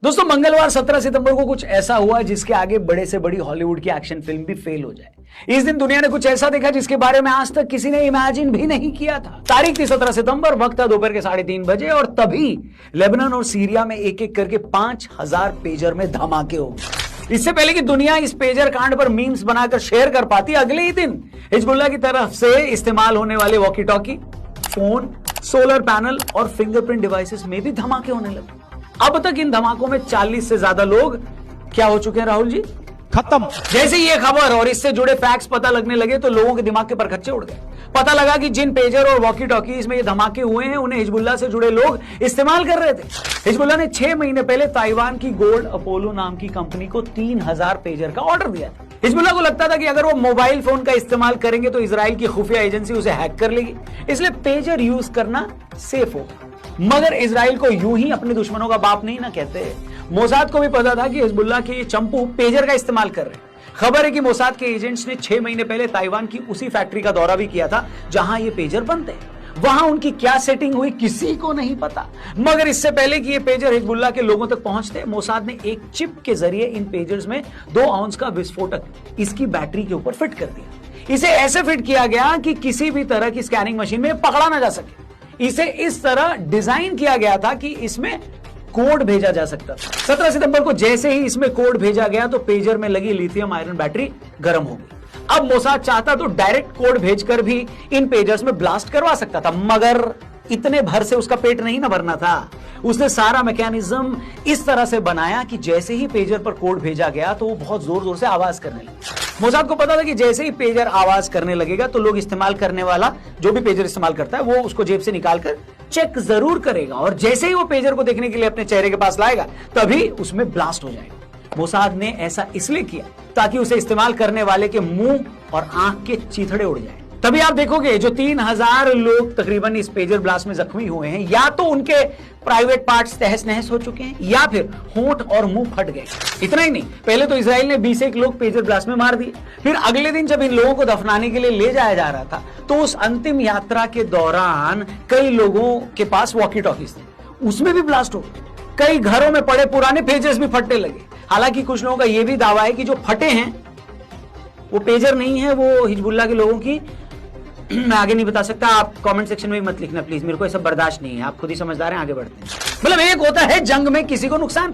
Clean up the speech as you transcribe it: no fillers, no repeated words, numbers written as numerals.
दोस्तों मंगलवार 17 सितंबर को कुछ ऐसा हुआ जिसके आगे बड़े से बड़ी हॉलीवुड की एक्शन फिल्म भी फेल हो जाए। इस दिन दुनिया ने कुछ ऐसा देखा जिसके बारे में आज तक किसी ने इमेजिन भी नहीं किया था। तारीख थी 17 सितंबर, वक्त था दोपहर के 3:30 बजे और तभी लेबनान और सीरिया में एक एक करके 5000 पेजर में धमाके हो गए। इससे पहले कि दुनिया इस पेजर कांड पर मीम्स बनाकर शेयर कर पाती, अगले ही दिन हिजबुल्लाह की तरफ से इस्तेमाल होने वाले walkie talkie, phone, solar panel और फिंगरप्रिंट डिवाइसेस में भी धमाके होने लगे। अब तक इन धमाकों में 40 से ज्यादा लोग क्या हो चुके हैं राहुल जी? खत्म। जैसे ये खबर और इससे जुड़े फैक्ट्स पता लगने लगे तो लोगों के दिमाग के परखच्चे उड़ गए। पता लगा कि जिन पेजर और वॉकी टॉकीज में ये धमाके हुए हैं उन्हें हिजबुल्लाह से जुड़े लोग इस्तेमाल कर रहे थे। हिजबुल्लाह ने 6 महीने पहले ताइवान की गोल्ड अपोलो नाम की कंपनी को 3000 पेजर का ऑर्डर दिया था। हिजबुल्लाह को लगता था कि अगर वो मोबाइल फोन का इस्तेमाल करेंगे तो इजराइल की खुफिया एजेंसी उसे हैक कर लेगी, इसलिए पेजर यूज करना सेफ होगा। मगर इजराइल को यूं ही अपने दुश्मनों का बाप नहीं ना कहते। मोसाद को भी पता था कि हिजबुल्लाह के ये चंपू पेजर का इस्तेमाल कर रहे हैं। खबर है कि मोसाद के एजेंट्स ने 6 महीने पहले ताइवान की उसी फैक्ट्री का दौरा भी किया था जहां ये पेजर बनते हैं। वहां उनकी क्या सेटिंग हुई किसी को नहीं पता, मगर इससे पहले कि ये पेजर हिजबुल्लाह के लोगों तक पहुंचते, मोसाद ने एक चिप के जरिए इन पेजर्स में 2 आउंस का विस्फोटक इसकी बैटरी के ऊपर फिट कर दिया। इसे ऐसे फिट किया गया कि किसी भी तरह की स्कैनिंग मशीन में पकड़ा ना जा सके। इसे इस तरह डिजाइन किया गया था कि इसमें कोड भेजा जा सकता था। 17 सितंबर को जैसे ही इसमें कोड भेजा गया तो पेजर में लगी लिथियम आयरन बैटरी गर्म हो गई। अब मोसाद चाहता तो डायरेक्ट कोड भेजकर भी इन पेजर्स में ब्लास्ट करवा सकता था, मगर इतने भर से उसका पेट नहीं ना भरना था। उसने सारा मैकेनिज्म इस तरह से बनाया कि जैसे ही पेजर पर कोड भेजा गया तो वो बहुत जोर जोर से आवाज करने लगा। मोसाद को पता था कि जैसे ही पेजर आवाज करने लगेगा तो लोग इस्तेमाल करने वाला जो भी पेजर इस्तेमाल करता है वो उसको जेब से निकालकर चेक जरूर करेगा और जैसे ही वो पेजर को देखने के लिए अपने चेहरे के पास लाएगा तभी उसमें ब्लास्ट हो जाएगा। मोसाद ने ऐसा इसलिए किया ताकि उसे इस्तेमाल करने वाले के मुंह और आंख के चीथड़े उड़ जाए। तभी आप देखोगे जो 3000 लोग तकरीबन इस पेजर ब्लास्ट में जख्मी हुए हैं, या तो उनके प्राइवेट पार्ट्स तहस नहस हो चुके हैं या फिर होंठ और मुंह फट गए। इतना ही नहीं, पहले तो इजराइल ने 21 लोग पेजर ब्लास्ट में मार दिए। फिर अगले दिन जब इन लोगों को दफनाने के लिए ले जाया जा रहा था तो उस अंतिम यात्रा के दौरान कई लोगों के पास वॉकी टॉकीज थे, उसमें भी ब्लास्ट हो गए। कई घरों में पड़े पुराने पेजर्स भी फटने लगे। हालांकि कुछ लोगों का यह भी दावा है कि जो फटे हैं वो पेजर नहीं है, वो हिजबुल्लाह के लोगों की। मैं आगे नहीं बता सकता, आप कमेंट सेक्शन में मत लिखना प्लीज, मेरे को ऐसा बर्दाश्त नहीं है। आप खुद ही समझदार हैं, आगे बढ़ते हैं। मतलब एक होता है जंग में किसी को नुकसान